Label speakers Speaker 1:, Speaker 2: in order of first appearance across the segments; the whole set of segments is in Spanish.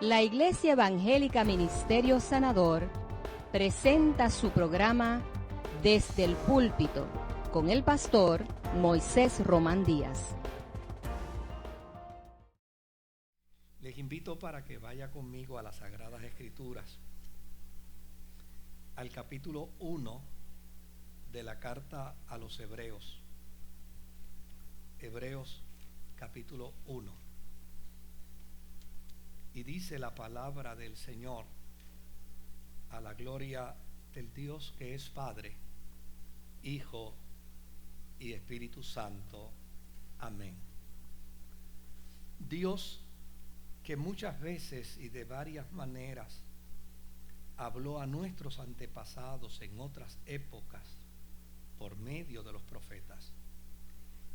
Speaker 1: La Iglesia Evangélica Ministerio Sanador presenta su programa Desde el Púlpito con el pastor Moisés Román Díaz.
Speaker 2: Les invito para que vaya conmigo a las Sagradas Escrituras, al capítulo 1 de la carta a los Hebreos. Hebreos capítulo 1. Y dice la palabra del Señor, a la gloria del Dios que es Padre, Hijo y Espíritu Santo. Amén. Dios, que muchas veces y de varias maneras habló a nuestros antepasados en otras épocas por medio de los profetas,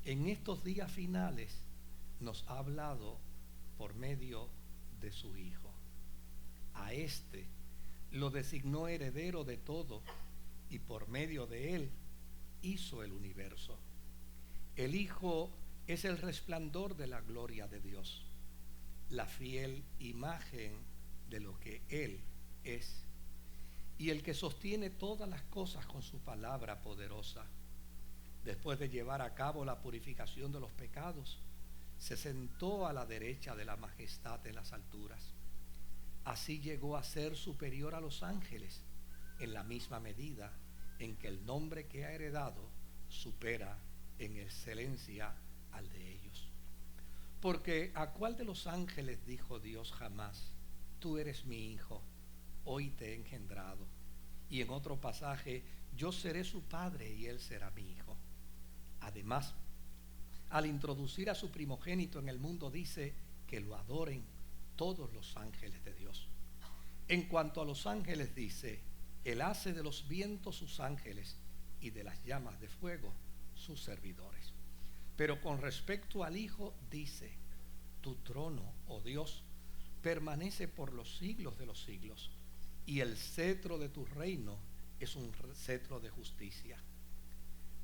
Speaker 2: en estos días finales nos ha hablado por medio de su Hijo. A este lo designó heredero de todo y por medio de él hizo el universo. El Hijo es el resplandor de la gloria de Dios, la fiel imagen de lo que Él es, y el que sostiene todas las cosas con su palabra poderosa. Después de llevar a cabo la purificación de los pecados, se sentó a la derecha de la majestad en las alturas. Así llegó a ser superior a los ángeles, en la misma medida en que el nombre que ha heredado supera en excelencia al de ellos. Porque ¿a cuál de los ángeles dijo Dios jamás: tú eres mi hijo, hoy te he engendrado? Y en otro pasaje: yo seré su padre y él será mi hijo. Además, al introducir a su primogénito en el mundo, dice que lo adoren todos los ángeles de Dios. En cuanto a los ángeles, dice: él hace de los vientos sus ángeles y de las llamas de fuego sus servidores. Pero con respecto al Hijo dice: tu trono, oh Dios, permanece por los siglos de los siglos, y el cetro de tu reino es un cetro de justicia.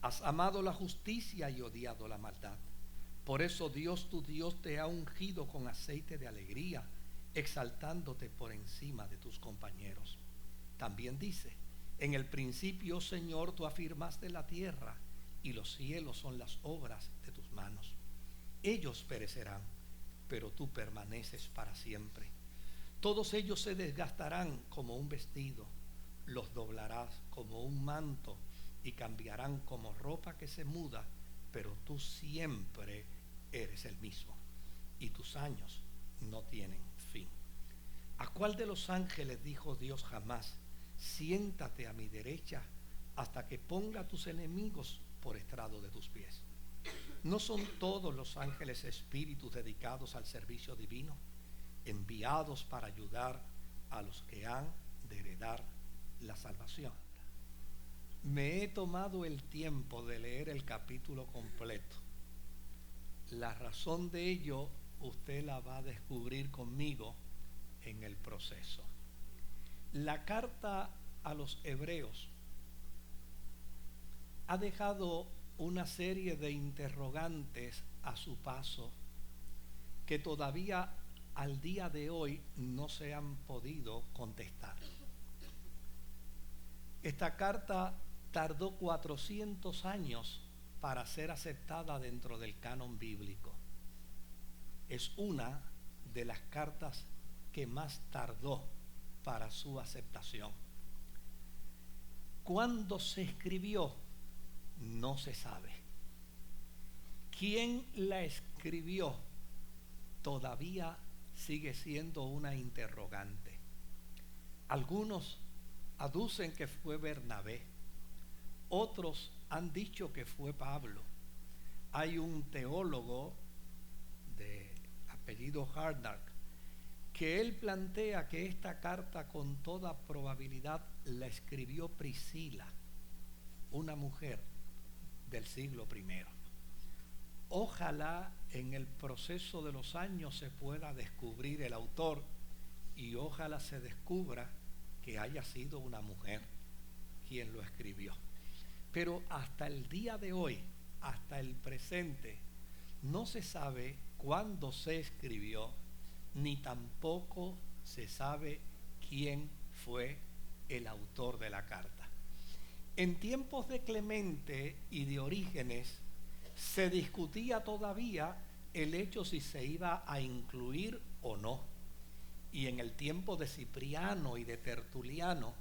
Speaker 2: Has amado la justicia y odiado la maldad. Por eso Dios tu Dios te ha ungido con aceite de alegría, exaltándote por encima de tus compañeros. También dice: en el principio, Señor, tú afirmaste la tierra, y los cielos son las obras de tus manos. Ellos perecerán, pero tú permaneces para siempre. Todos ellos se desgastarán como un vestido, los doblarás como un manto y cambiarán como ropa que se muda, pero tú siempre eres el mismo, y tus años no tienen fin. ¿A cuál de los ángeles dijo Dios jamás: siéntate a mi derecha hasta que ponga a tus enemigos por estrado de tus pies? ¿No son todos los ángeles espíritus dedicados al servicio divino, enviados para ayudar a los que han de heredar la salvación? Me he tomado el tiempo de leer el capítulo completo. La razón de ello usted la va a descubrir conmigo en el proceso. La carta a los Hebreos ha dejado una serie de interrogantes a su paso que todavía al día de hoy no se han podido contestar. Esta carta tardó 400 años para ser aceptada dentro del canon bíblico. Es una de las cartas que más tardó para su aceptación. ¿Cuándo se escribió? No se sabe. ¿Quién la escribió? Todavía sigue siendo una interrogante. Algunos aducen que fue Bernabé, otros han dicho que fue Pablo. Hay un teólogo de apellido Harnack que él plantea que esta carta con toda probabilidad la escribió Priscila, una mujer del siglo I. Ojalá en el proceso de los años se pueda descubrir el autor, y ojalá se descubra que haya sido una mujer quien lo escribió. Pero hasta el día de hoy, hasta el presente, no se sabe cuándo se escribió, ni tampoco se sabe quién fue el autor de la carta. En tiempos de Clemente y de Orígenes se discutía todavía el hecho si se iba a incluir o no. Y en el tiempo de Cipriano y de Tertuliano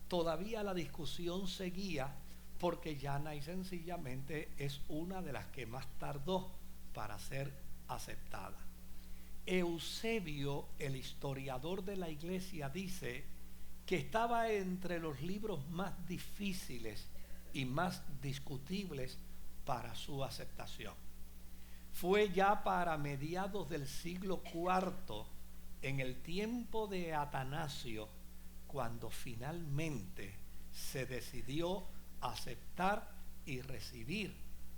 Speaker 2: todavía la discusión seguía, porque llana y sencillamente es una de las que más tardó para ser aceptada. Eusebio, el historiador de la iglesia, dice que estaba entre los libros más difíciles y más discutibles para su aceptación. Fue ya para mediados del siglo IV, en el tiempo de Atanasio, cuando finalmente se decidió aceptar y recibir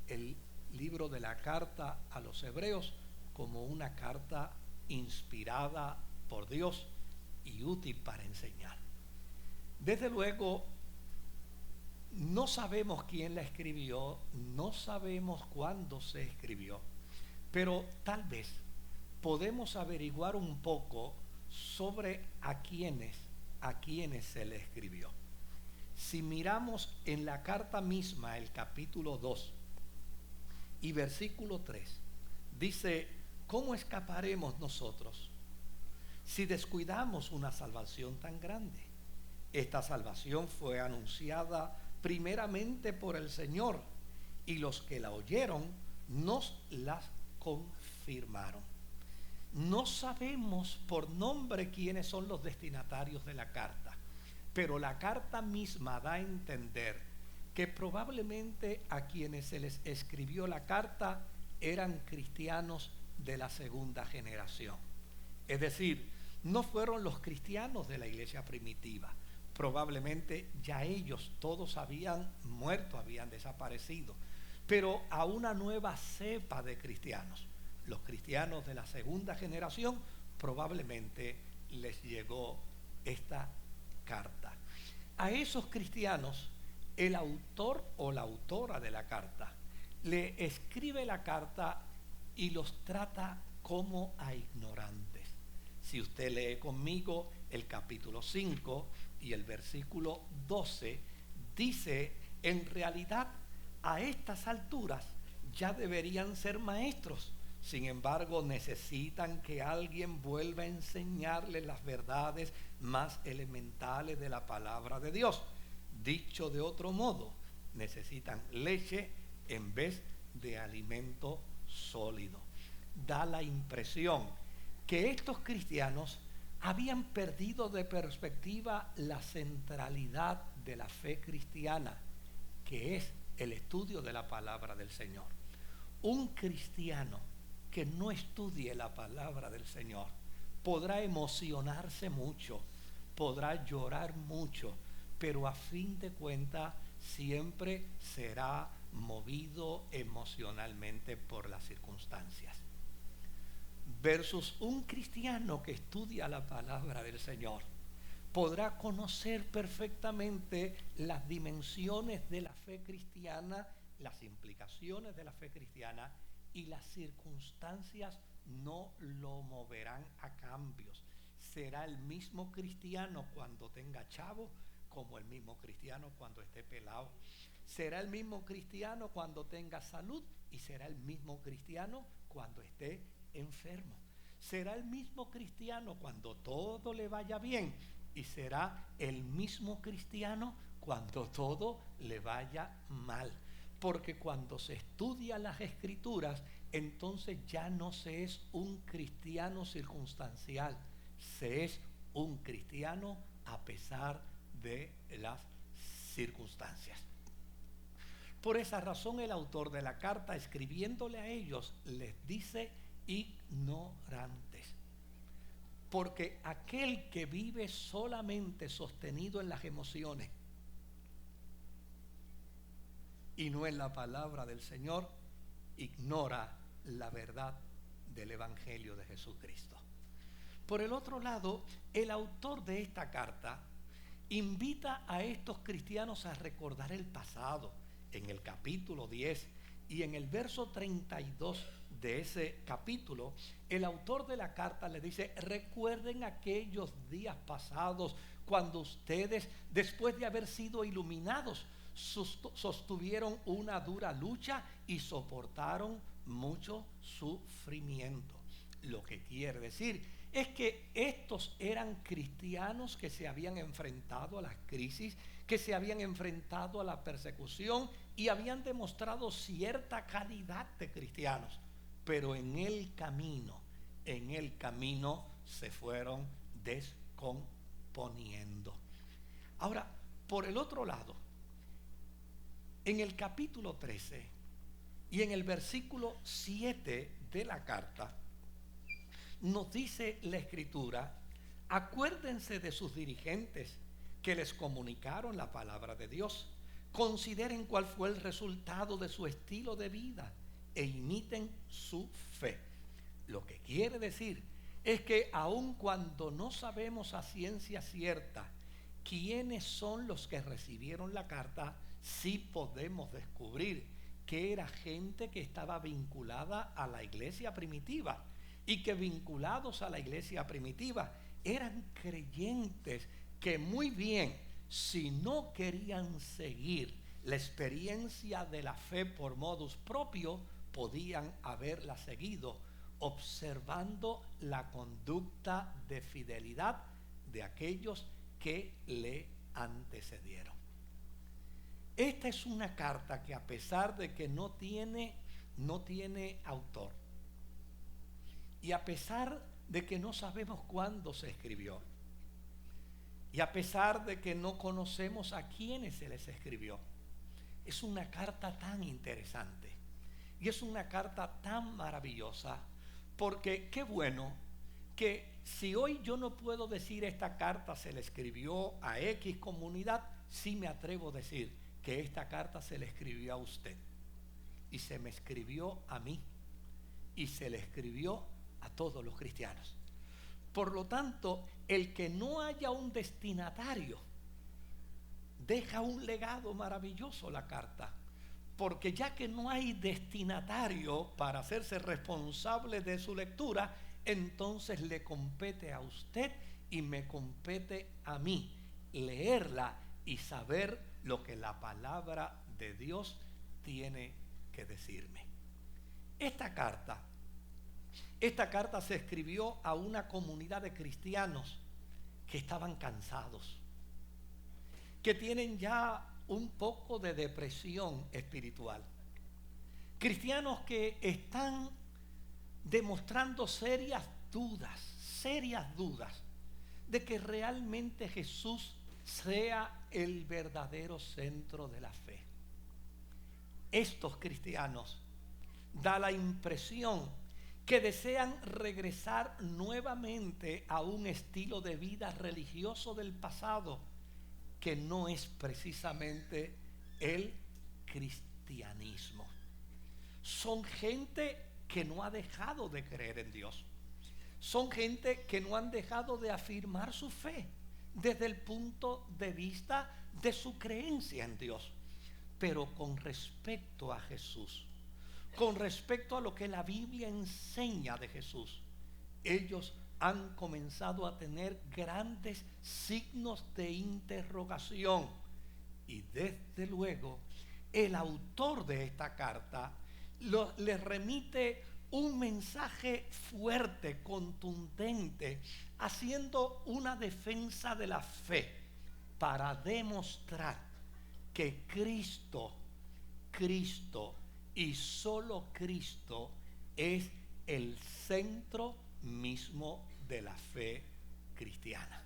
Speaker 2: el libro de la carta a los hebreos como una carta inspirada por Dios y útil para enseñar. Desde luego, no sabemos quién la escribió, no sabemos cuándo se escribió, pero tal vez podemos averiguar un poco sobre a quienes se le escribió. Si miramos en la carta misma, el capítulo 2 y versículo 3, dice: ¿cómo escaparemos nosotros si descuidamos una salvación tan grande? Esta salvación fue anunciada primeramente por el Señor, y los que la oyeron nos las confirmaron. No sabemos por nombre quiénes son los destinatarios de la carta, pero la carta misma da a entender que probablemente a quienes se les escribió la carta eran cristianos de la segunda generación. Es decir, no fueron los cristianos de la iglesia primitiva. Probablemente ya ellos todos habían muerto, habían desaparecido, pero a una nueva cepa de cristianos, los cristianos de la segunda generación, probablemente les llegó esta carta. A esos cristianos, el autor o la autora de la carta le escribe la carta y los trata como a ignorantes. Si usted lee conmigo el capítulo 5 y el versículo 12, dice: en realidad a estas alturas ya deberían ser maestros, sin embargo necesitan que alguien vuelva a enseñarles las verdades más elementales de la palabra de Dios. Dicho de otro modo, necesitan leche en vez de alimento sólido. Da la impresión que estos cristianos habían perdido de perspectiva la centralidad de la fe cristiana, que es el estudio de la palabra del Señor. Un cristiano que no estudie la palabra del Señor podrá emocionarse mucho, podrá llorar mucho, pero a fin de cuentas siempre será movido emocionalmente por las circunstancias. Versus un cristiano que estudia la palabra del Señor, podrá conocer perfectamente las dimensiones de la fe cristiana, las implicaciones de la fe cristiana, y las circunstancias no lo moverán a cambios. Será el mismo cristiano cuando tenga chavo como el mismo cristiano cuando esté pelado. Será el mismo cristiano cuando tenga salud y será el mismo cristiano cuando esté enfermo. Será el mismo cristiano cuando todo le vaya bien y será el mismo cristiano cuando todo le vaya mal. Porque cuando se estudia las Escrituras, entonces ya no se es un cristiano circunstancial, se es un cristiano a pesar de las circunstancias. Por esa razón el autor de la carta, escribiéndole a ellos, les dice ignorantes. Porque aquel que vive solamente sostenido en las emociones y no en la palabra del Señor, ignora la verdad del Evangelio de Jesucristo. Por el otro lado, el autor de esta carta invita a estos cristianos a recordar el pasado. En el capítulo 10 y en el verso 32 de ese capítulo, el autor de la carta le dice: recuerden aquellos días pasados cuando ustedes, después de haber sido iluminados, sostuvieron una dura lucha y soportaron mucho sufrimiento. Lo que quiere decir es que estos eran cristianos que se habían enfrentado a las crisis, que se habían enfrentado a la persecución y habían demostrado cierta calidad de cristianos, pero en el camino se fueron descomponiendo. Ahora, por el otro lado, en el capítulo 13 y en el versículo 7 de la carta, nos dice la Escritura: acuérdense de sus dirigentes que les comunicaron la palabra de Dios. Consideren cuál fue el resultado de su estilo de vida e imiten su fe. Lo que quiere decir es que aun cuando no sabemos a ciencia cierta quiénes son los que recibieron la carta, sí podemos descubrir que era gente que estaba vinculada a la iglesia primitiva, y que vinculados a la iglesia primitiva eran creyentes que muy bien, si no querían seguir la experiencia de la fe por modus propio, podían haberla seguido observando la conducta de fidelidad de aquellos que le antecedieron. Esta es una carta que, a pesar de que no tiene autor, y a pesar de que no sabemos cuándo se escribió, y a pesar de que no conocemos a quiénes se les escribió, es una carta tan interesante y es una carta tan maravillosa, porque qué bueno que si hoy yo no puedo decir esta carta se le escribió a X comunidad, sí me atrevo a decir que esta carta se le escribió a usted, y se me escribió a mí, y se le escribió a todos los cristianos. Por lo tanto, el que no haya un destinatario deja un legado maravilloso la carta, porque ya que no hay destinatario para hacerse responsable de su lectura, entonces le compete a usted y me compete a mí leerla y saber lo que la palabra de Dios tiene que decirme. Esta carta se escribió a una comunidad de cristianos que estaban cansados, que tienen ya un poco de depresión espiritual, cristianos que están demostrando serias dudas de que realmente Jesús sea el verdadero centro de la fe. Estos cristianos da la impresión que desean regresar nuevamente a un estilo de vida religioso del pasado, que no es precisamente el cristianismo. Son gente que no ha dejado de creer en Dios. Son gente que no han dejado de afirmar su fe desde el punto de vista de su creencia en Dios. Pero con respecto a Jesús, con respecto a lo que la Biblia enseña de Jesús, ellos han comenzado a tener grandes signos de interrogación. Y desde luego, el autor de esta carta les remite un mensaje fuerte, contundente, haciendo una defensa de la fe para demostrar que Cristo y solo Cristo es el centro mismo de la fe cristiana.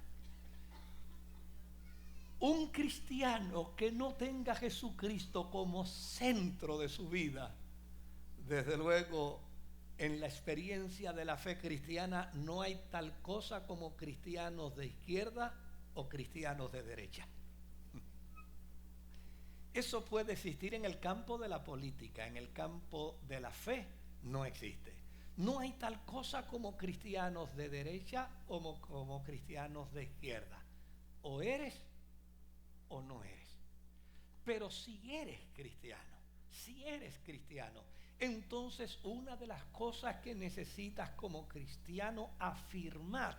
Speaker 2: Un cristiano que no tenga a Jesucristo como centro de su vida, desde luego, en la experiencia de la fe cristiana no hay tal cosa como cristianos de izquierda o cristianos de derecha. Eso puede existir en el campo de la política, en el campo de la fe no existe. No hay tal cosa como cristianos de derecha o como cristianos de izquierda. O eres o no eres. Pero si eres cristiano, entonces una de las cosas que necesitas como cristiano afirmar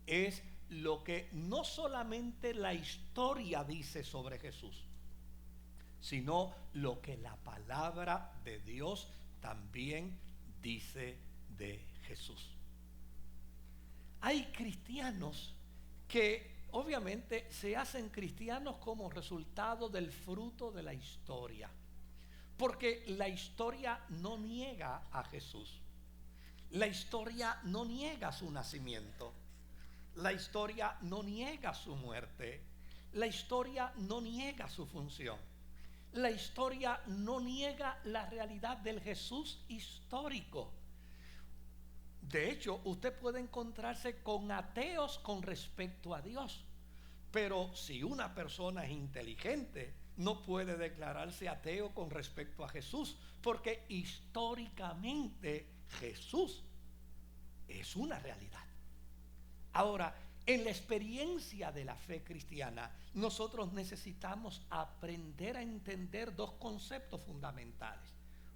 Speaker 2: es lo que no solamente la historia dice sobre Jesús, sino lo que la palabra de Dios también dice de Jesús. Hay cristianos que obviamente se hacen cristianos como resultado del fruto de la historia, porque la historia no niega a Jesús, la historia no niega su nacimiento, la historia no niega su muerte, la historia no niega su función, la historia no niega la realidad del Jesús histórico. De hecho, usted puede encontrarse con ateos con respecto a Dios, pero si una persona es inteligente, no puede declararse ateo con respecto a Jesús, porque históricamente Jesús es una realidad. Ahora, en la experiencia de la fe cristiana, nosotros necesitamos aprender a entender dos conceptos fundamentales.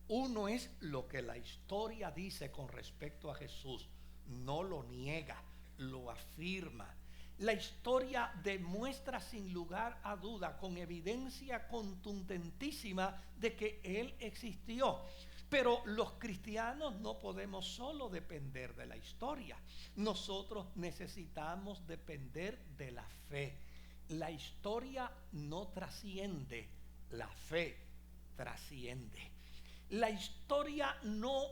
Speaker 2: Uno es lo que la historia dice con respecto a Jesús, no lo niega, lo afirma. La historia demuestra sin lugar a duda, con evidencia contundentísima, de que Él existió. Pero los cristianos no podemos solo depender de la historia. Nosotros necesitamos depender de la fe. La historia no trasciende, la fe trasciende. La historia no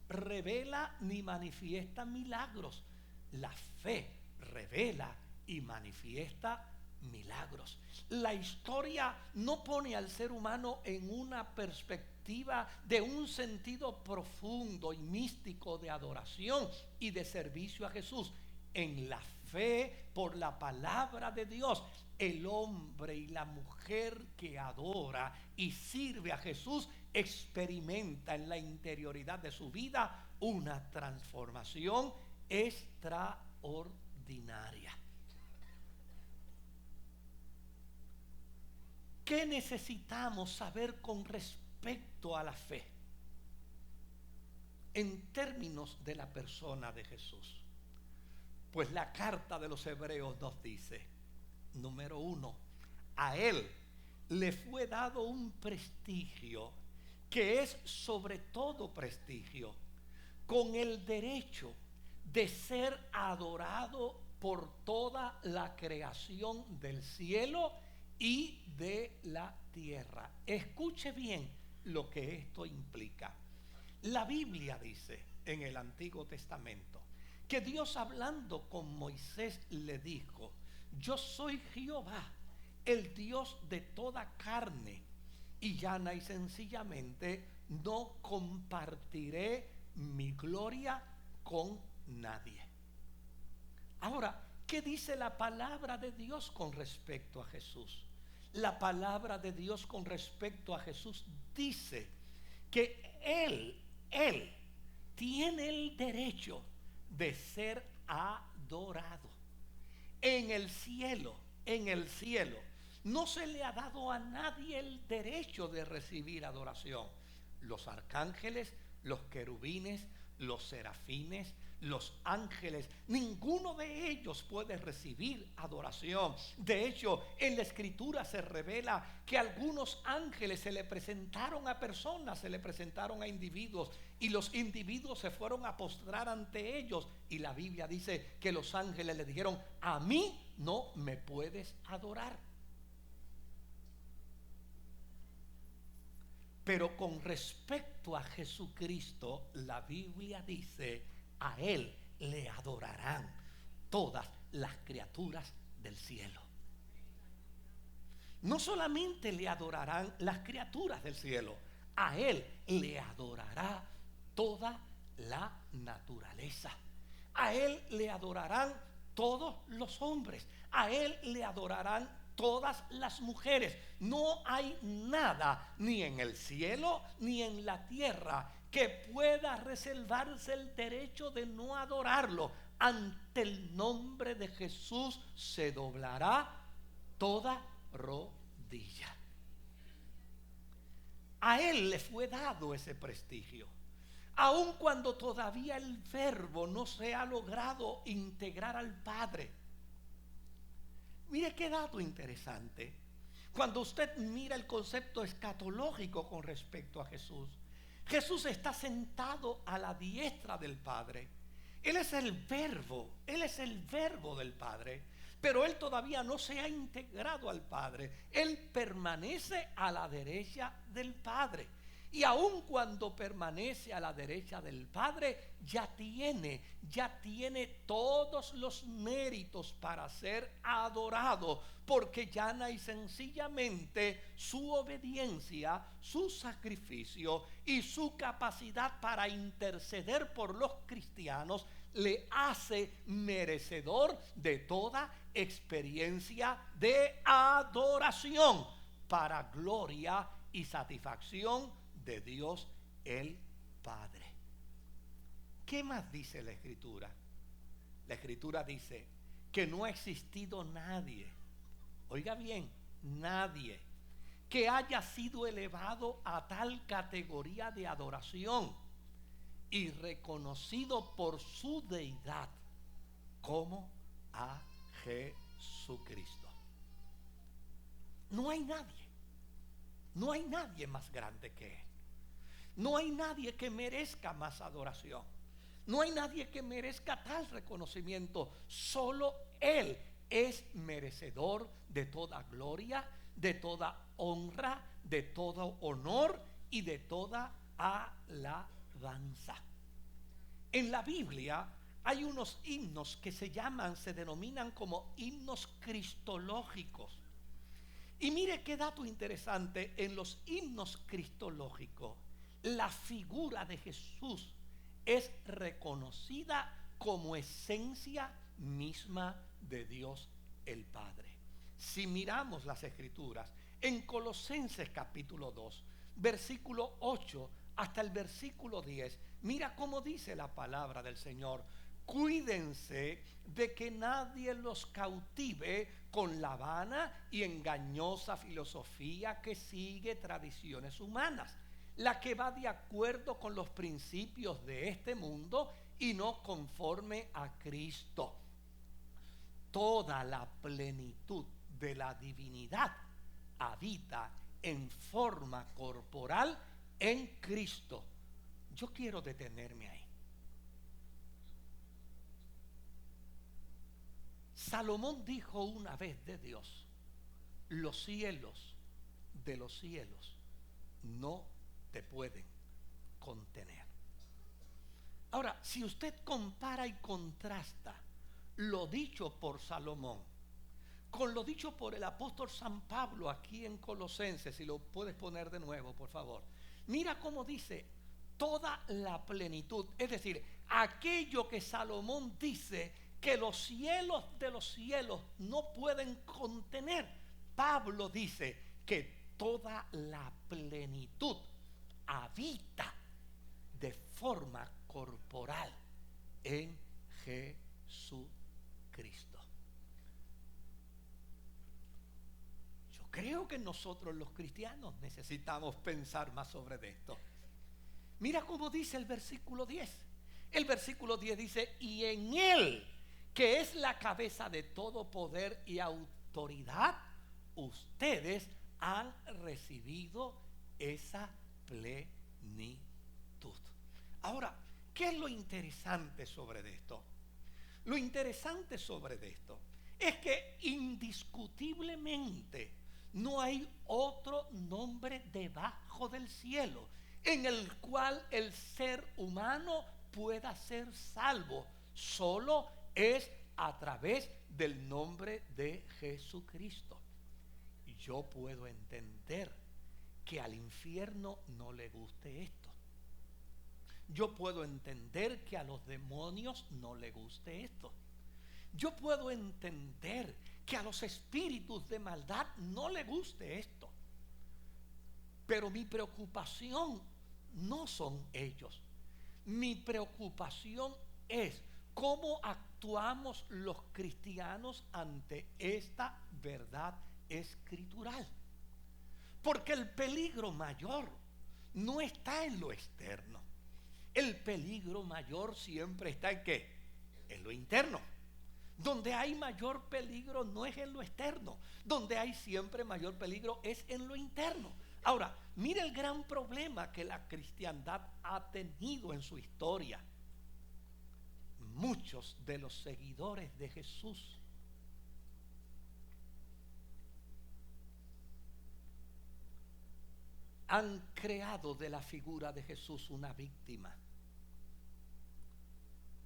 Speaker 2: revela ni manifiesta milagros. La fe revela y manifiesta milagros. La historia no pone al ser humano en una perspectiva de un sentido profundo y místico de adoración y de servicio a Jesús. En la fe por la palabra de Dios, el hombre y la mujer que adora y sirve a Jesús experimenta en la interioridad de su vida una transformación extraordinaria. ¿Qué necesitamos saber con respecto a la fe en términos de la persona de Jesús? Pues la carta de los Hebreos nos dice, número 1, a Él le fue dado un prestigio que es sobre todo prestigio, con el derecho de ser adorado por toda la creación del cielo y de la tierra. Escuche bien lo que esto implica. La Biblia dice en el Antiguo Testamento que Dios, hablando con Moisés, le dijo: yo soy Jehová, el Dios de toda carne, y llana y sencillamente no compartiré mi gloria con nadie. Ahora, ¿qué dice la palabra de Dios con respecto a Jesús? La palabra de Dios con respecto a Jesús dice que Él tiene el derecho de ser adorado. En el cielo, no se le ha dado a nadie el derecho de recibir adoración. Los arcángeles, los querubines, los serafines, los ángeles, ninguno de ellos puede recibir adoración. De hecho, en la escritura se revela que algunos ángeles se le presentaron a personas, se le presentaron a individuos, y los individuos se fueron a postrar ante ellos, y la Biblia dice que los ángeles le dijeron: a mí no me puedes adorar. Pero con respecto a Jesucristo, la Biblia dice: a Él le adorarán todas las criaturas del cielo. No solamente le adorarán las criaturas del cielo, a Él le adorará toda la naturaleza. A Él le adorarán todos los hombres. A Él le adorarán todas las mujeres. No hay nada, ni en el cielo ni en la tierra, que pueda reservarse el derecho de no adorarlo. Ante el nombre de Jesús se doblará toda rodilla. A Él le fue dado ese prestigio, aun cuando todavía el Verbo no se ha logrado integrar al Padre. Mire qué dato interesante. Cuando usted mira el concepto escatológico con respecto a Jesús, Jesús está sentado a la diestra del Padre. Él es el verbo del Padre, pero Él todavía no se ha integrado al Padre. Él permanece a la derecha del Padre. Y aun cuando permanece a la derecha del Padre, ya tiene todos los méritos para ser adorado, porque llana y sencillamente su obediencia, su sacrificio y su capacidad para interceder por los cristianos le hace merecedor de toda experiencia de adoración para gloria y satisfacción de Dios el Padre. ¿Qué más dice la Escritura? La Escritura dice que no ha existido nadie, oiga bien, nadie que haya sido elevado a tal categoría de adoración y reconocido por su deidad como a Jesucristo. No hay nadie más grande que Él. No hay nadie que merezca más adoración. No hay nadie que merezca tal reconocimiento. Solo Él es merecedor de toda gloria, de toda honra, de todo honor y de toda alabanza. En la Biblia hay unos himnos que se denominan como himnos cristológicos. Y mire qué dato interesante: en los himnos cristológicos, la figura de Jesús es reconocida como esencia misma de Dios el Padre. Si miramos las Escrituras, en Colosenses capítulo 2, versículo 8 hasta el versículo 10, mira cómo dice la palabra del Señor: cuídense de que nadie los cautive con la vana y engañosa filosofía que sigue tradiciones humanas, la que va de acuerdo con los principios de este mundo y no conforme a Cristo. Toda la plenitud de la divinidad habita en forma corporal en Cristo. Yo quiero detenerme ahí. Salomón dijo una vez de Dios: los cielos de los cielos no te pueden contener. Ahora, si usted compara y contrasta lo dicho por Salomón con lo dicho por el apóstol San Pablo aquí en Colosenses, si lo puedes poner de nuevo, por favor, mira cómo dice toda la plenitud, es decir, aquello que Salomón dice que los cielos de los cielos no pueden contener. Pablo dice que toda la plenitud habita de forma corporal en Jesucristo. Yo creo que nosotros los cristianos necesitamos pensar más sobre esto. Mira cómo dice el versículo 10. El versículo 10 dice: y en Él, que es la cabeza de todo poder y autoridad, ustedes han recibido esa plenitud. Ahora, ¿qué es lo interesante sobre esto? Lo interesante sobre esto es que indiscutiblemente no hay otro nombre debajo del cielo en el cual el ser humano pueda ser salvo. Solo es a través del nombre de Jesucristo. Yo puedo entender que al infierno no le guste esto. Yo puedo entender que a los demonios no le guste esto. Yo puedo entender que a los espíritus de maldad no le guste esto. Pero mi preocupación no son ellos. Mi preocupación es cómo actuamos los cristianos ante esta verdad escritural. Porque el peligro mayor no está en lo externo. El peligro mayor siempre está en ¿qué? En lo interno. Donde hay mayor peligro no es en lo externo. Donde hay siempre mayor peligro es en lo interno. Ahora, mire el gran problema que la cristiandad ha tenido en su historia. Muchos de los seguidores de Jesús han creado de la figura de Jesús una víctima,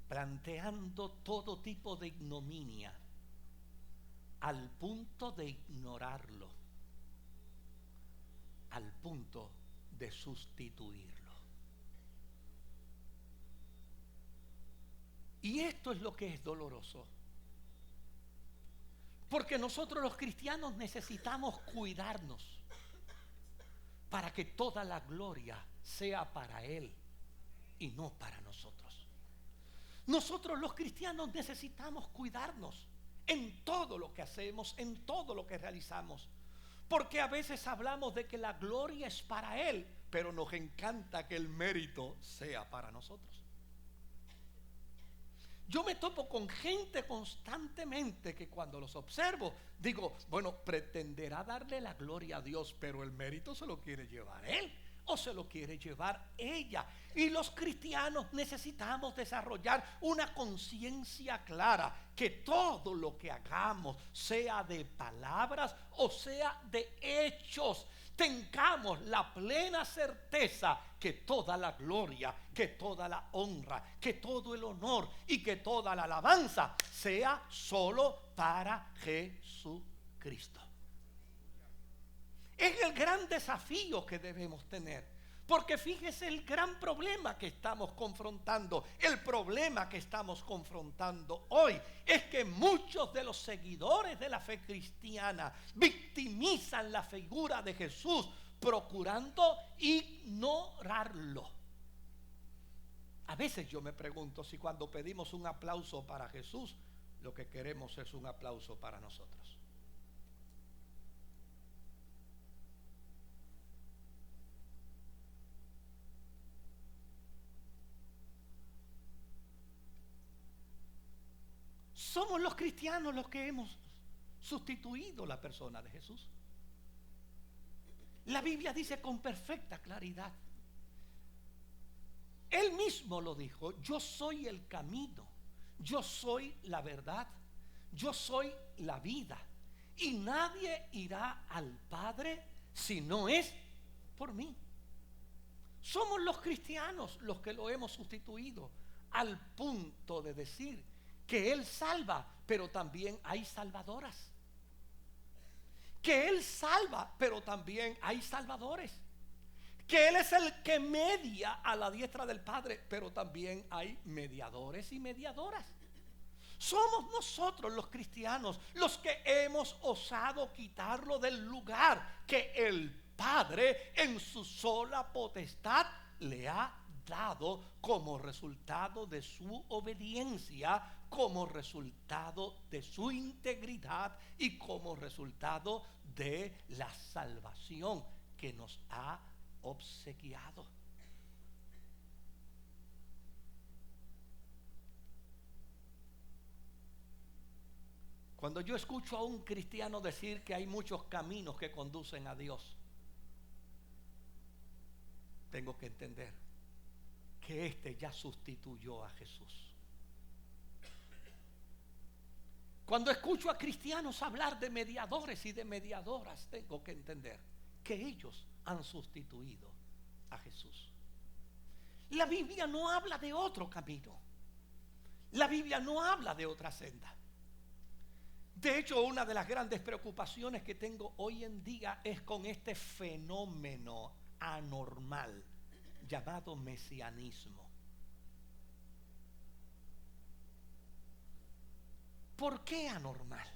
Speaker 2: planteando todo tipo de ignominia al punto de ignorarlo, al punto de sustituirlo. Y esto es lo que es doloroso, porque nosotros los cristianos necesitamos cuidarnos para que toda la gloria sea para Él y no para nosotros. Nosotros los cristianos necesitamos cuidarnos en todo lo que hacemos, en todo lo que realizamos, porque a veces hablamos de que la gloria es para Él, pero nos encanta que el mérito sea para nosotros. Yo me topo con gente constantemente que cuando los observo digo, bueno, pretenderá darle la gloria a Dios, pero el mérito se lo quiere llevar él o se lo quiere llevar ella. Y los cristianos necesitamos desarrollar una conciencia clara que todo lo que hagamos, sea de palabras o sea de hechos, tengamos la plena certeza que toda la gloria, que toda la honra, que todo el honor y que toda la alabanza sea solo para Jesucristo. Es el gran desafío que debemos tener. Porque fíjese el gran problema que estamos confrontando. El problema que estamos confrontando hoy es que muchos de los seguidores de la fe cristiana victimizan la figura de Jesús procurando ignorarlo. A veces yo me pregunto si cuando pedimos un aplauso para Jesús, lo que queremos es un aplauso para nosotros. Somos los cristianos los que hemos sustituido la persona de Jesús. La Biblia dice con perfecta claridad. Él mismo lo dijo: yo soy el camino, yo soy la verdad, yo soy la vida, y nadie irá al Padre si no es por mí. Somos los cristianos los que lo hemos sustituido al punto de decir que Él salva, pero también hay salvadoras. Que Él salva, pero también hay salvadores. Que Él es el que media a la diestra del Padre, pero también hay mediadores y mediadoras. Somos nosotros los cristianos los que hemos osado quitarlo del lugar que el Padre en su sola potestad le ha dado como resultado de su obediencia, como resultado de su integridad y como resultado de la salvación que nos ha obsequiado. Cuando yo escucho a un cristiano decir que hay muchos caminos que conducen a Dios, tengo que entender que este ya sustituyó a Jesús. Cuando escucho a cristianos hablar de mediadores y de mediadoras, tengo que entender que ellos han sustituido a Jesús. La Biblia no habla de otro camino. La Biblia no habla de otra senda. De hecho, una de las grandes preocupaciones que tengo hoy en día es con este fenómeno anormal llamado mesianismo. ¿Por qué anormal?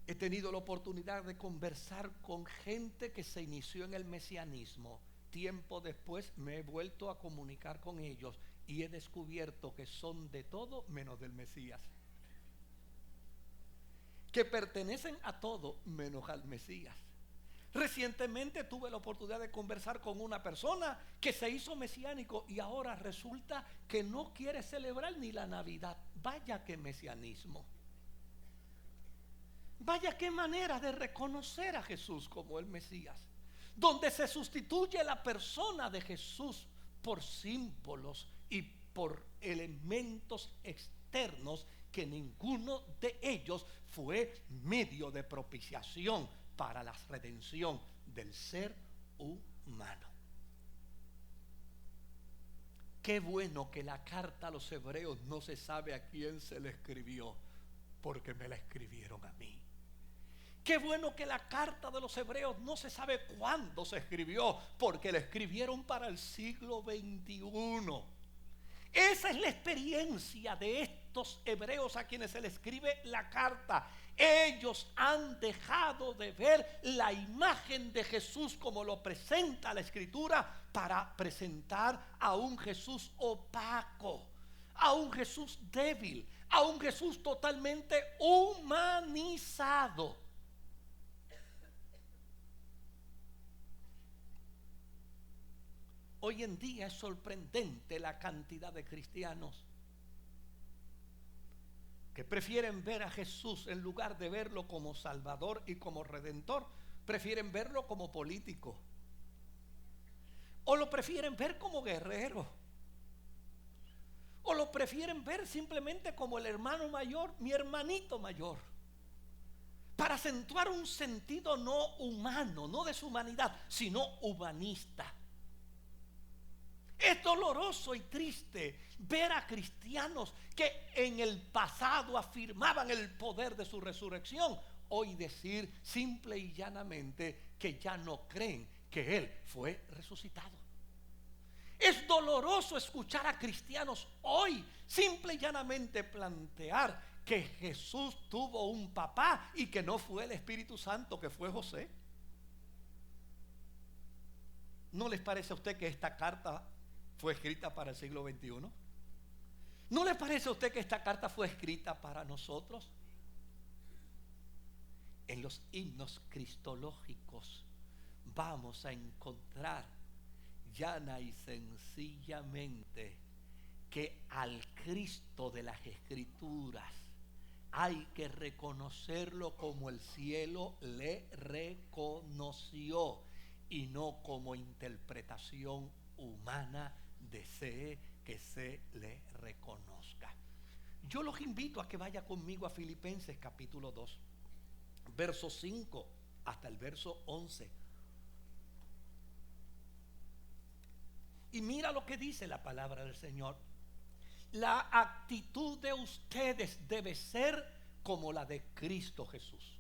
Speaker 2: He tenido la oportunidad de conversar con gente que se inició en el mesianismo. Tiempo después me he vuelto a comunicar con ellos y he descubierto que son de todo menos del Mesías. Que pertenecen a todo menos al Mesías. Recientemente tuve la oportunidad de conversar con una persona que se hizo mesiánico y ahora resulta que no quiere celebrar ni la Navidad. Vaya qué mesianismo. Vaya qué manera de reconocer a Jesús como el Mesías, donde se sustituye la persona de Jesús por símbolos y por elementos externos que ninguno de ellos fue medio de propiciación para la redención del ser humano. Qué bueno que la carta a los hebreos no se sabe a quién se le escribió, porque me la escribieron a mí. Qué bueno que la carta de los hebreos no se sabe cuándo se escribió, porque la escribieron para el siglo XXI. Esa es la experiencia de estos hebreos a quienes se les escribe la carta. Ellos han dejado de ver la imagen de Jesús como lo presenta la Escritura para presentar a un Jesús opaco, a un Jesús débil, a un Jesús totalmente humanizado. Hoy en día es sorprendente la cantidad de cristianos que prefieren ver a Jesús, en lugar de verlo como Salvador y como Redentor, prefieren verlo como político, o lo prefieren ver como guerrero, o lo prefieren ver simplemente como el hermano mayor, mi hermanito mayor, para acentuar un sentido no humano, no de su humanidad, sino humanista. Es doloroso y triste ver a cristianos que en el pasado afirmaban el poder de su resurrección, hoy decir simple y llanamente que ya no creen que Él fue resucitado. Es doloroso escuchar a cristianos hoy simple y llanamente plantear que Jesús tuvo un papá y que no fue el Espíritu Santo, que fue José. ¿No les parece a usted que esta carta fue escrita para el siglo XXI? ¿No le parece a usted que esta carta fue escrita para nosotros? En los himnos cristológicos vamos a encontrar llana y sencillamente que al Cristo de las Escrituras hay que reconocerlo como el cielo le reconoció y no como interpretación humana desee que se le reconozca. Yo los invito a que vaya conmigo a Filipenses capítulo 2, verso 5 hasta el verso 11. Y mira lo que dice la palabra del Señor. La actitud de ustedes debe ser como la de Cristo Jesús,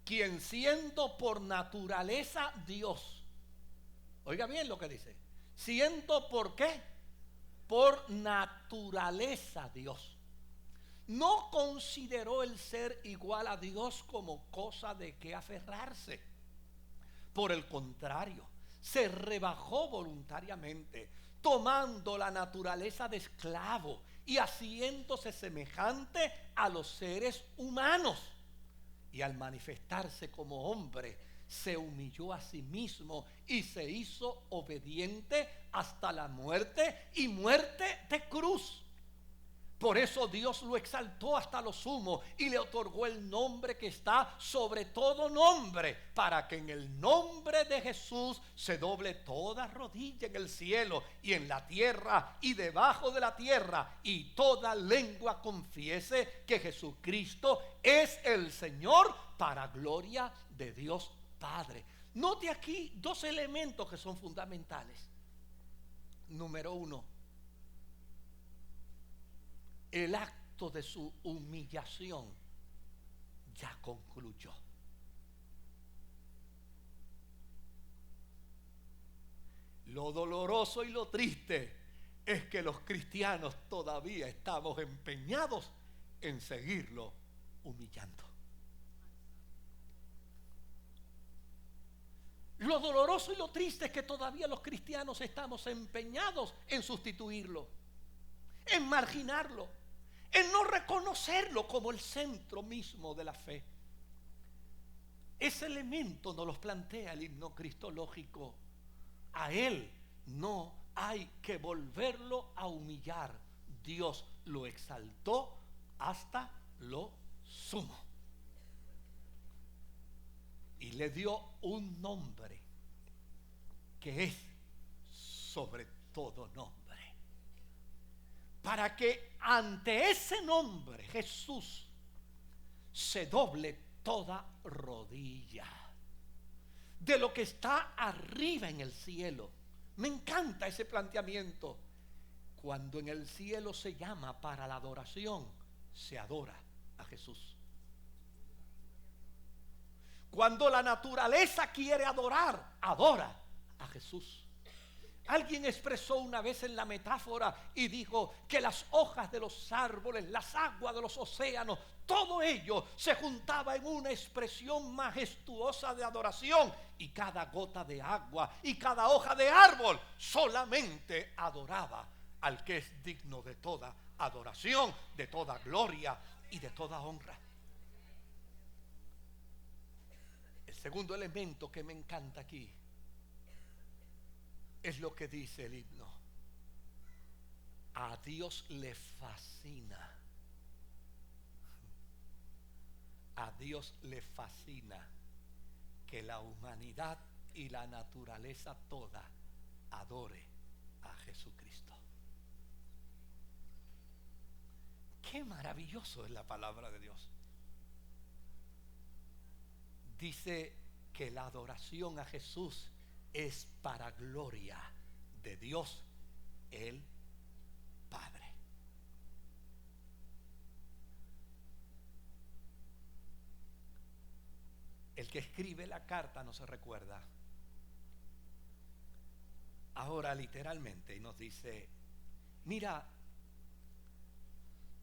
Speaker 2: quien siendo por naturaleza Dios, oiga bien lo que dice, siendo por qué, por naturaleza Dios, no consideró el ser igual a Dios como cosa de que aferrarse. Por el contrario, se rebajó voluntariamente, tomando la naturaleza de esclavo y haciéndose semejante a los seres humanos. Y al manifestarse como hombre, se humilló a sí mismo y se hizo obediente hasta la muerte y muerte de cruz. Por eso Dios lo exaltó hasta lo sumo y le otorgó el nombre que está sobre todo nombre, para que en el nombre de Jesús se doble toda rodilla en el cielo y en la tierra y debajo de la tierra, y toda lengua confiese que Jesucristo es el Señor, para gloria de Dios Padre. Note aquí dos elementos que son fundamentales. Número uno, el acto de su humillación ya concluyó. Lo doloroso y lo triste es que los cristianos todavía estamos empeñados en seguirlo humillando. Lo doloroso y lo triste es que todavía los cristianos estamos empeñados en sustituirlo, en marginarlo, en no reconocerlo como el centro mismo de la fe. Ese elemento nos los plantea el himno cristológico. A Él no hay que volverlo a humillar. Dios lo exaltó hasta lo sumo y le dio un nombre que es sobre todo nombre, para que ante ese nombre, Jesús, se doble toda rodilla de lo que está arriba en el cielo. Me encanta ese planteamiento. Cuando en el cielo se llama para la adoración, se adora a Jesús. Cuando la naturaleza quiere adorar, adora a Jesús. Alguien expresó una vez en la metáfora y dijo que las hojas de los árboles, las aguas de los océanos, todo ello se juntaba en una expresión majestuosa de adoración, y cada gota de agua y cada hoja de árbol solamente adoraba al que es digno de toda adoración, de toda gloria y de toda honra. El segundo elemento que me encanta aquí es lo que dice el himno. A Dios le fascina. A Dios le fascina que la humanidad y la naturaleza toda adore a Jesucristo. Qué maravilloso es la palabra de Dios. Dice que la adoración a Jesús es para gloria de Dios el Padre. El que escribe la carta no se recuerda ahora literalmente y nos dice: mira,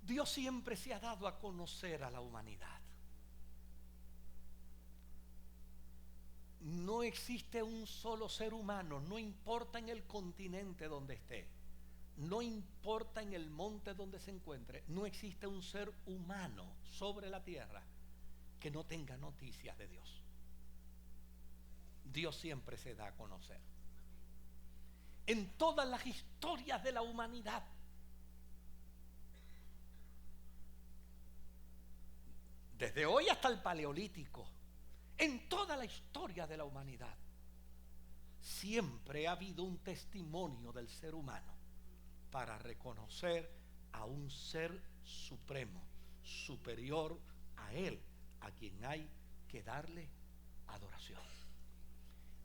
Speaker 2: Dios siempre se ha dado a conocer a la humanidad. No existe un solo ser humano, no importa en el continente donde esté, no importa en el monte donde se encuentre, no existe un ser humano sobre la tierra que no tenga noticias de Dios. Dios siempre se da a conocer. En todas las historias de la humanidad, desde hoy hasta el Paleolítico, en toda la historia de la humanidad, siempre ha habido un testimonio del ser humano para reconocer a un ser supremo, superior a él, a quien hay que darle adoración.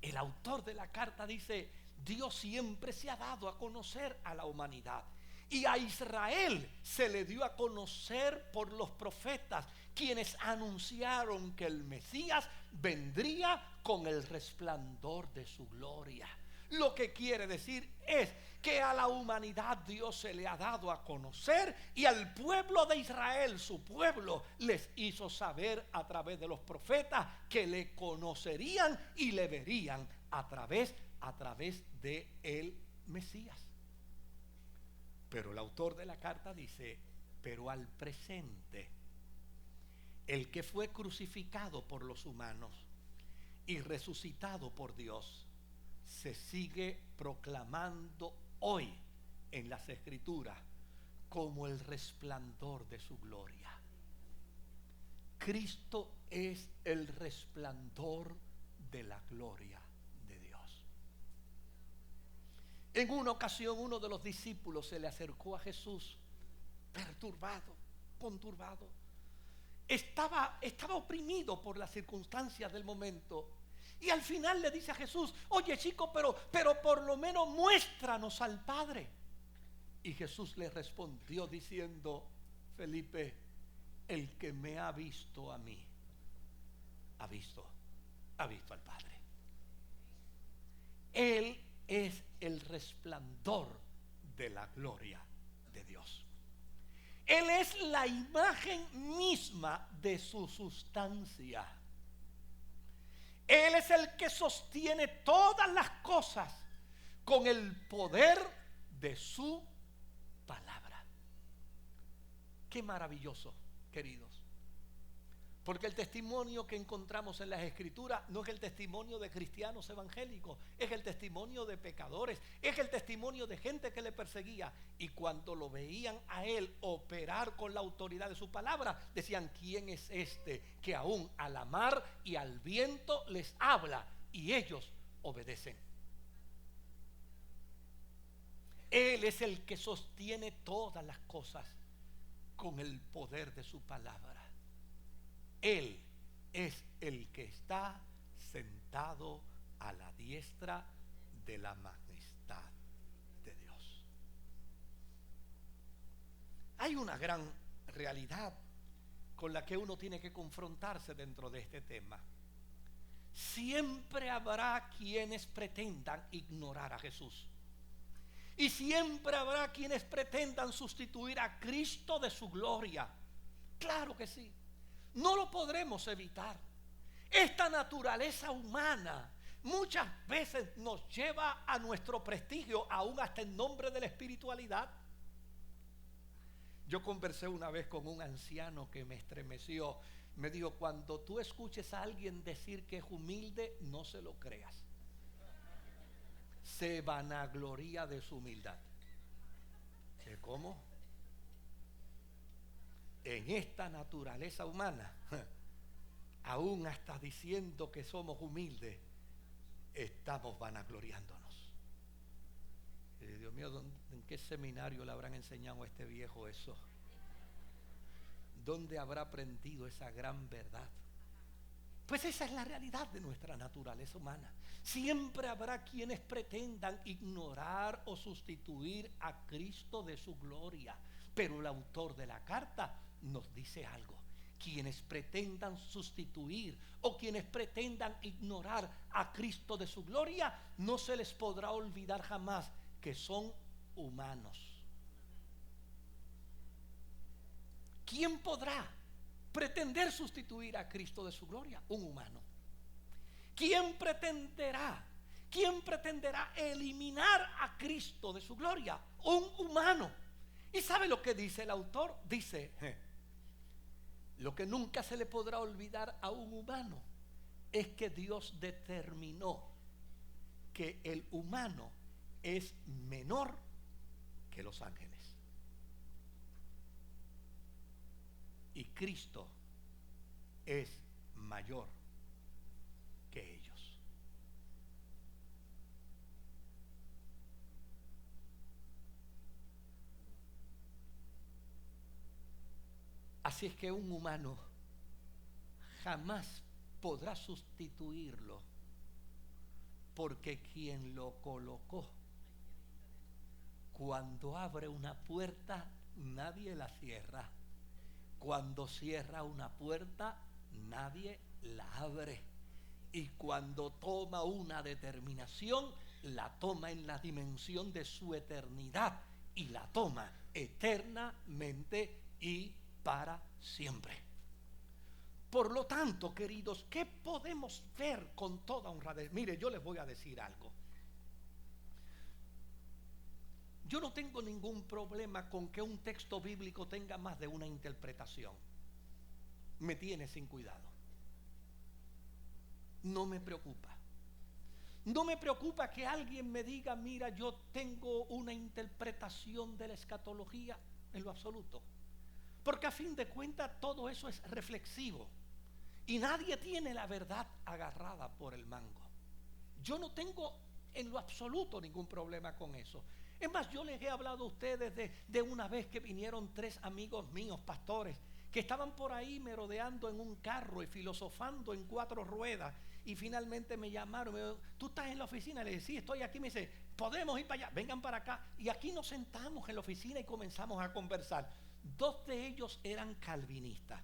Speaker 2: El autor de la carta dice: Dios siempre se ha dado a conocer a la humanidad, y a Israel se le dio a conocer por los profetas, quienes anunciaron que el Mesías vendría con el resplandor de su gloria. Lo que quiere decir es que a la humanidad Dios se le ha dado a conocer, y al pueblo de Israel, su pueblo, les hizo saber a través de los profetas que le conocerían y le verían a través de el Mesías. Pero el autor de la carta dice: pero al presente, el que fue crucificado por los humanos y resucitado por Dios, se sigue proclamando hoy en las Escrituras como el resplandor de su gloria. Cristo es el resplandor de la gloria de Dios. En una ocasión, uno de los discípulos se le acercó a Jesús perturbado, conturbado. Estaba oprimido por las circunstancias del momento. Y al final le dice a Jesús: oye, chico, pero por lo menos muéstranos al Padre. Y Jesús le respondió diciendo: Felipe, el que me ha visto a mí, ha visto al Padre. Él es el resplandor de la gloria de Dios. Él es la imagen misma de su sustancia. Él es el que sostiene todas las cosas con el poder de su palabra. Qué maravilloso, queridos. Porque el testimonio que encontramos en las Escrituras no es el testimonio de cristianos evangélicos, es el testimonio de pecadores, es el testimonio de gente que le perseguía. Y cuando lo veían a él operar con la autoridad de su palabra, decían: ¿quién es este que aún a la mar y al viento les habla y ellos obedecen? Él es el que sostiene todas las cosas con el poder de su palabra. Él es el que está sentado a la diestra de la majestad de Dios. Hay una gran realidad con la que uno tiene que confrontarse dentro de este tema. Siempre habrá quienes pretendan ignorar a Jesús. Y siempre habrá quienes pretendan sustituir a Cristo de su gloria. Claro que sí. No lo podremos evitar. Esta naturaleza humana muchas veces nos lleva a nuestro prestigio, aún hasta en nombre de la espiritualidad. Yo conversé una vez con un anciano que me estremeció. Me dijo: cuando tú escuches a alguien decir que es humilde, no se lo creas. Se vanagloria de su humildad. ¿Cómo? En esta naturaleza humana, aún hasta diciendo que somos humildes, estamos vanagloriándonos. Dios mío, ¿en qué seminario le habrán enseñado a este viejo eso? ¿Dónde habrá aprendido esa gran verdad? Pues esa es la realidad de nuestra naturaleza humana. Siempre habrá quienes pretendan ignorar o sustituir a Cristo de su gloria. Pero el autor de la carta nos dice algo: quienes pretendan sustituir o quienes pretendan ignorar a Cristo de su gloria, no se les podrá olvidar jamás que son humanos. ¿Quién podrá pretender sustituir a Cristo de su gloria? Un humano. ¿Quién pretenderá eliminar a Cristo de su gloria? Un humano. ¿Y sabe lo que dice el autor? Dice: lo que nunca se le podrá olvidar a un humano es que Dios determinó que el humano es menor que los ángeles. Y Cristo es mayor que ellos. Así es que un humano jamás podrá sustituirlo, porque quien lo colocó, cuando abre una puerta, nadie la cierra. Cuando cierra una puerta, nadie la abre. Y cuando toma una determinación, la toma en la dimensión de su eternidad, y la toma eternamente y para siempre. Por lo tanto, queridos, ¿qué podemos ver con toda honradez? Mire, yo les voy a decir algo. Yo no tengo ningún problema con que un texto bíblico tenga más de una interpretación. Me tiene sin cuidado. No me preocupa. No me preocupa que alguien me diga: mira, yo tengo una interpretación de la escatología, en lo absoluto. Porque a fin de cuentas todo eso es reflexivo. Y nadie tiene la verdad agarrada por el mango. Yo no tengo en lo absoluto ningún problema con eso. Es más, yo les he hablado a ustedes de una vez que vinieron 3 amigos míos, pastores, que estaban por ahí merodeando en un carro y filosofando en 4 ruedas. Y finalmente me llamaron, me dijeron: ¿tú estás en la oficina? Le dije: sí, estoy aquí. Me dice: podemos ir para allá, vengan para acá. Y aquí nos sentamos en la oficina y comenzamos a conversar. 2 de ellos eran calvinistas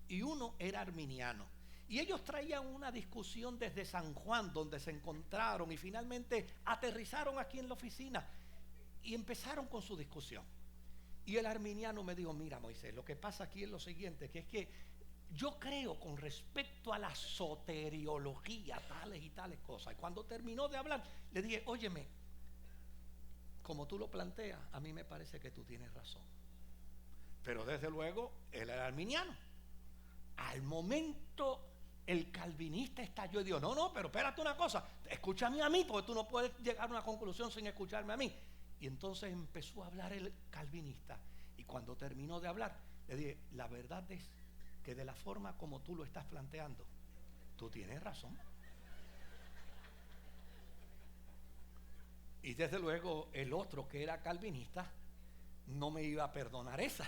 Speaker 2: y uno era arminiano. Y ellos traían una discusión desde San Juan, donde se encontraron, y finalmente aterrizaron aquí en la oficina y empezaron con su discusión. Y el arminiano me dijo: mira, Moisés, lo que pasa aquí es lo siguiente, que es que yo creo con respecto a la soteriología, tales y tales cosas. Y cuando terminó de hablar, le dije: óyeme, como tú lo planteas, a mí me parece que tú tienes razón. Pero desde luego, él era arminiano. Al momento el calvinista estalló y dijo, no, pero espérate una cosa, escúchame a mí, porque tú no puedes llegar a una conclusión sin escucharme a mí. Y entonces empezó a hablar el calvinista, y cuando terminó de hablar, le dije, la verdad es que de la forma como tú lo estás planteando, tú tienes razón. Y desde luego el otro, que era calvinista, no me iba a perdonar esa.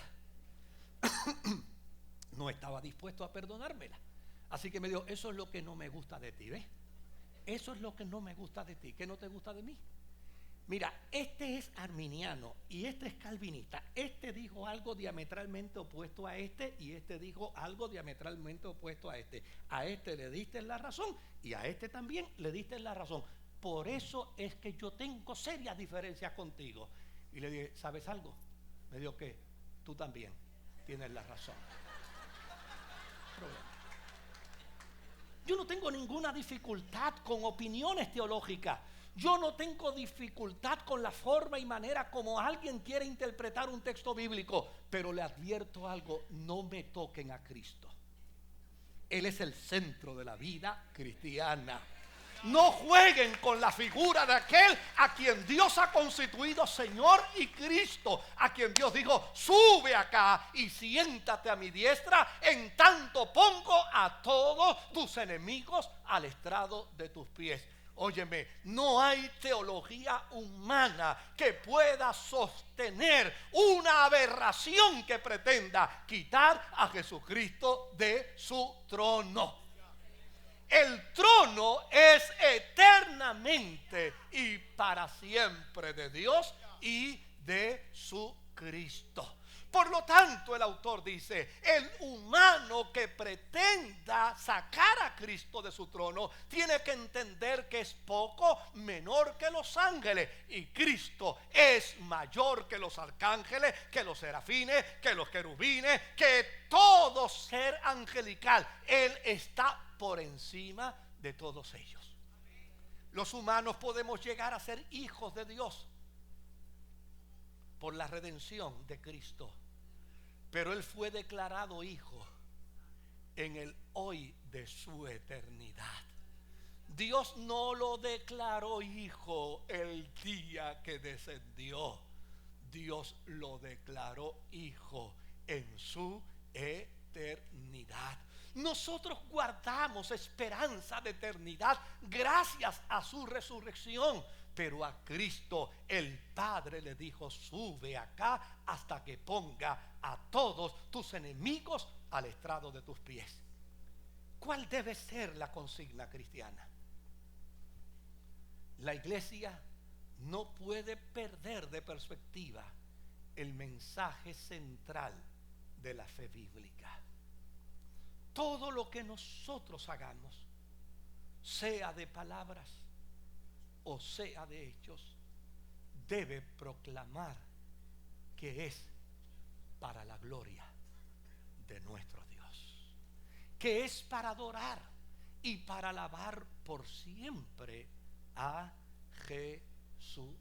Speaker 2: No estaba dispuesto a perdonármela. Así que me dijo, eso es lo que no me gusta de ti, ¿ves? Eso es lo que no me gusta de ti. ¿Qué no te gusta de mí? Mira, este es arminiano y este es calvinista. Este dijo algo diametralmente opuesto a este, y este dijo algo diametralmente opuesto a este. A este le diste la razón y a este también le diste la razón. Por eso es que yo tengo serias diferencias contigo. Y le dije, ¿sabes algo? Me dijo que tú también tienes la razón. Problema. Yo no tengo ninguna dificultad con opiniones teológicas. Yo no tengo dificultad con la forma y manera como alguien quiere interpretar un texto bíblico. Pero le advierto algo, no me toquen a Cristo. Él es el centro de la vida cristiana. No jueguen con la figura de aquel a quien Dios ha constituido Señor y Cristo, a quien Dios dijo, sube acá y siéntate a mi diestra, en tanto pongo a todos tus enemigos al estrado de tus pies. Óyeme, no hay teología humana que pueda sostener una aberración que pretenda quitar a Jesucristo de su trono. El trono es eternamente y para siempre de Dios y de su Cristo. Por lo tanto, el autor dice, el humano que pretenda sacar a Cristo de su trono tiene que entender que es poco menor que los ángeles, y Cristo es mayor que los arcángeles, que los serafines, que los querubines, que todo ser angelical. Él está por encima de todos ellos. Los humanos podemos llegar a ser hijos de Dios por la redención de Cristo, pero Él fue declarado hijo en el hoy de su eternidad. Dios no lo declaró hijo el día que descendió. Dios lo declaró hijo en su eternidad. Nosotros guardamos esperanza de eternidad gracias a su resurrección. Pero a Cristo el Padre le dijo, sube acá hasta que ponga a todos tus enemigos al estrado de tus pies. ¿Cuál debe ser la consigna cristiana? La iglesia no puede perder de perspectiva el mensaje central de la fe bíblica. Todo lo que nosotros hagamos, sea de palabras o sea de hechos, debe proclamar que es para la gloria de nuestro Dios, que es para adorar y para alabar por siempre a Jesucristo.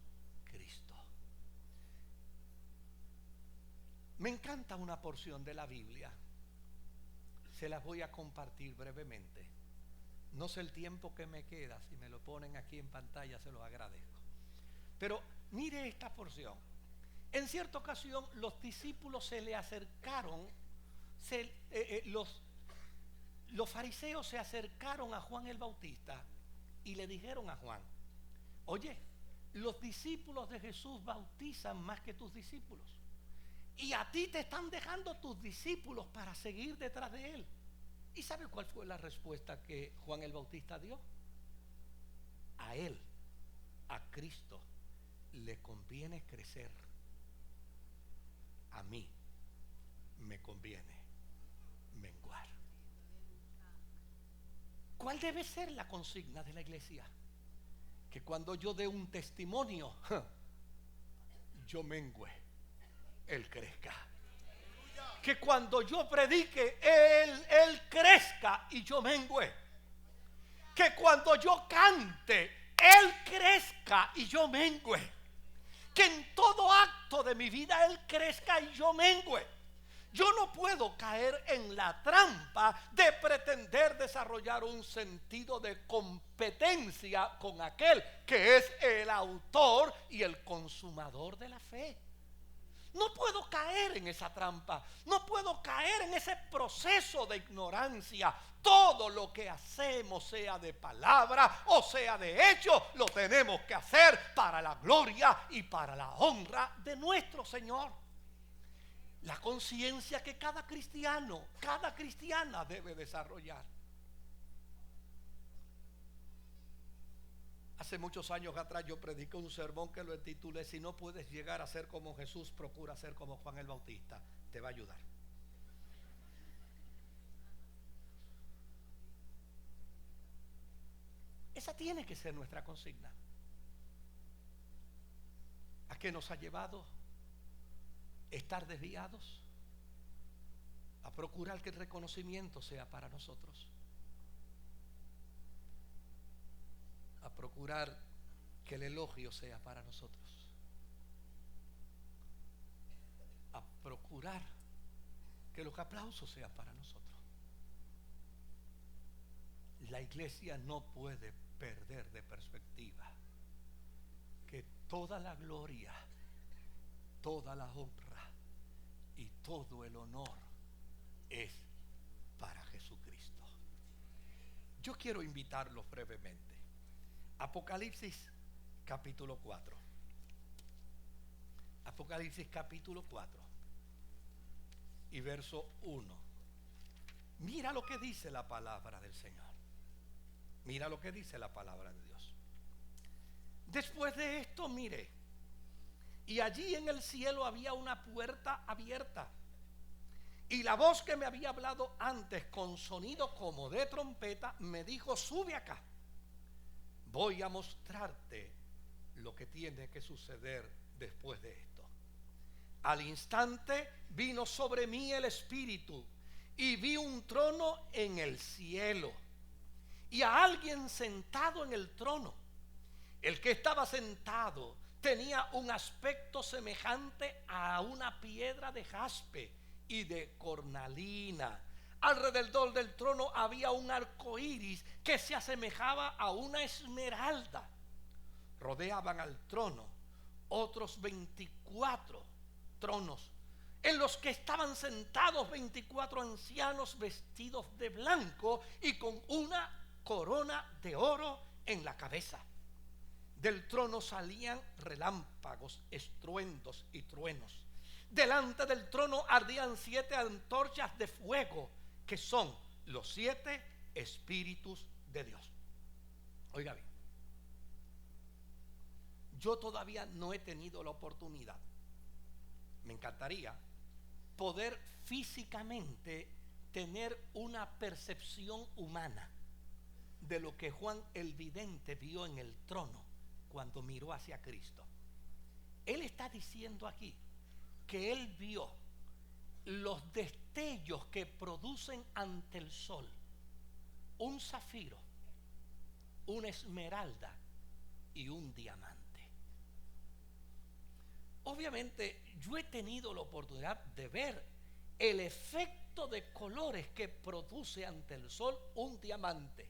Speaker 2: Me encanta una porción de la Biblia, se las voy a compartir brevemente. No sé el tiempo que me queda, si me lo ponen aquí en pantalla se los agradezco. Pero mire esta porción. En cierta ocasión los discípulos se le acercaron, los fariseos se acercaron a Juan el Bautista y le dijeron a Juan, oye, los discípulos de Jesús bautizan más que tus discípulos, y a ti te están dejando tus discípulos para seguir detrás de él. ¿Y sabe cuál fue la respuesta que Juan el Bautista dio? A él, a Cristo, le conviene crecer. A mí me conviene menguar. ¿Cuál debe ser la consigna de la iglesia? Que cuando yo dé un testimonio, yo mengüe, él crezca. Que cuando yo predique, él crezca y yo mengüe. Que cuando yo cante, él crezca y yo mengüe. Que en todo acto de mi vida él crezca y yo mengüe. Yo no puedo caer en la trampa de pretender desarrollar un sentido de competencia con aquel que es el autor y el consumador de la fe. No puedo caer en esa trampa, no puedo caer en ese proceso de ignorancia. Todo lo que hacemos, sea de palabra o sea de hecho, lo tenemos que hacer para la gloria y para la honra de nuestro Señor. La conciencia que cada cristiano, cada cristiana debe desarrollar. Hace muchos años atrás yo prediqué un sermón que lo titulé: si no puedes llegar a ser como Jesús, procura ser como Juan el Bautista. Te va a ayudar. Esa tiene que ser nuestra consigna. ¿A qué nos ha llevado estar desviados? A procurar que el reconocimiento sea para nosotros, a procurar que el elogio sea para nosotros, a procurar que los aplausos sean para nosotros. La iglesia no puede perder de perspectiva que toda la gloria, toda la honra y todo el honor es para Jesucristo. Yo quiero invitarlos brevemente. Apocalipsis capítulo 4. Apocalipsis capítulo 4 y verso 1. Mira lo que dice la palabra del Señor. Mira lo que dice la palabra de Dios. Después de esto miré, y allí en el cielo había una puerta abierta, y la voz que me había hablado antes con sonido como de trompeta me dijo: sube acá, voy a mostrarte lo que tiene que suceder después de esto. Al instante vino sobre mí el Espíritu, y vi un trono en el cielo, y a alguien sentado en el trono. El que estaba sentado tenía un aspecto semejante a una piedra de jaspe y de cornalina. Alrededor del trono había un arco iris que se asemejaba a una esmeralda. Rodeaban al trono otros 24 tronos, en los que estaban sentados 24 ancianos vestidos de blanco y con una corona de oro en la cabeza. Del trono salían relámpagos, estruendos y truenos. Delante del trono ardían 7 antorchas de fuego, que son los 7 espíritus de Dios. Oiga bien, yo todavía no he tenido la oportunidad, me encantaría poder físicamente tener una percepción humana de lo que Juan el vidente vio en el trono cuando miró hacia Cristo. Él está diciendo aquí que él vio los destellos que producen ante el sol un zafiro, una esmeralda y un diamante. Obviamente yo he tenido la oportunidad de ver el efecto de colores que produce ante el sol un diamante,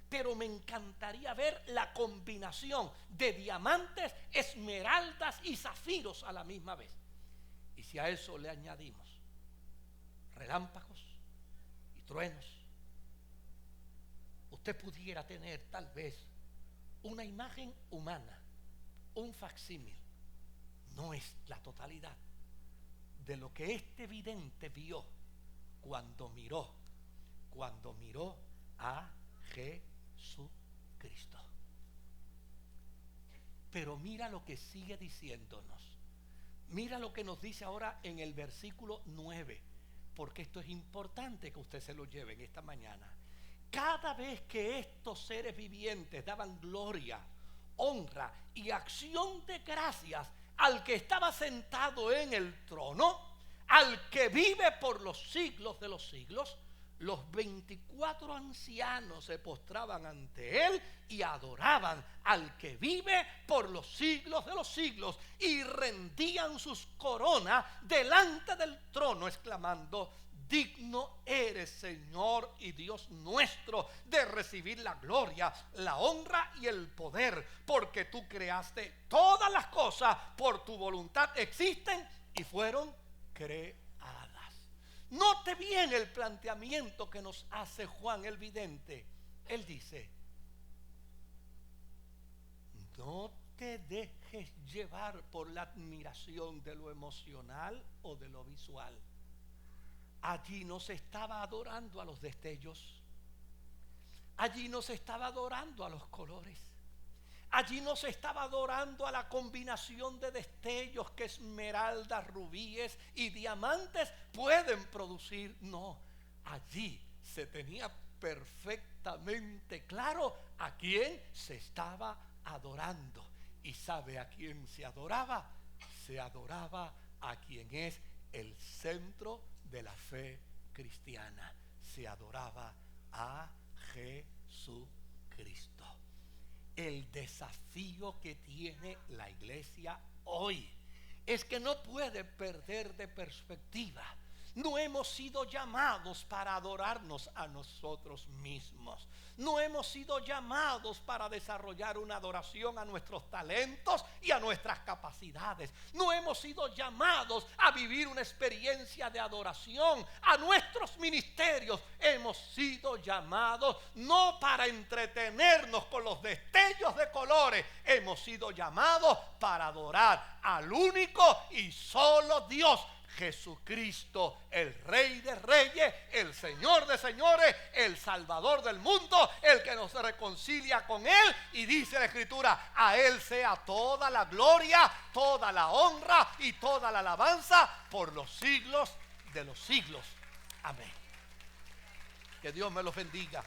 Speaker 2: pero me encantaría ver la combinación de diamantes, esmeraldas y zafiros a la misma vez. Y si a eso le añadimos relámpagos y truenos, usted pudiera tener tal vez una imagen humana, un facsímil. No es la totalidad de lo que este vidente vio cuando miró a Jesucristo. Pero mira lo que sigue diciéndonos. Mira lo que nos dice ahora en el versículo 9, porque esto es importante que usted se lo lleve en esta mañana. Cada vez que estos seres vivientes daban gloria, honra y acción de gracias al que estaba sentado en el trono, al que vive por los siglos de los siglos, los 24 ancianos se postraban ante él y adoraban al que vive por los siglos de los siglos, y rendían sus coronas delante del trono, exclamando: digno eres, Señor y Dios nuestro, de recibir la gloria, la honra y el poder, porque tú creaste todas las cosas, por tu voluntad existen y fueron creadas. Note bien el planteamiento que nos hace Juan el vidente. Él dice: no te dejes llevar por la admiración de lo emocional o de lo visual. Allí no se estaba adorando a los destellos, allí no se estaba adorando a los colores, allí no se estaba adorando a la combinación de destellos que esmeraldas, rubíes y diamantes pueden producir. No, allí se tenía perfectamente claro a quién se estaba adorando. ¿Y sabe a quién se adoraba? Se adoraba a quien es el centro de la fe cristiana. Se adoraba a Jesucristo. El desafío que tiene la iglesia hoy es que no puede perder de perspectiva. No hemos sido llamados para adorarnos a nosotros mismos. No hemos sido llamados para desarrollar una adoración a nuestros talentos y a nuestras capacidades. No hemos sido llamados a vivir una experiencia de adoración a nuestros ministerios. Hemos sido llamados no para entretenernos con los destellos de colores. Hemos sido llamados para adorar al único y solo Dios, Jesucristo, el Rey de Reyes, el Señor de Señores, el Salvador del mundo, el que nos reconcilia con Él. Y dice la Escritura: a Él sea toda la gloria, toda la honra y toda la alabanza por los siglos de los siglos. Amén. Que Dios me los bendiga.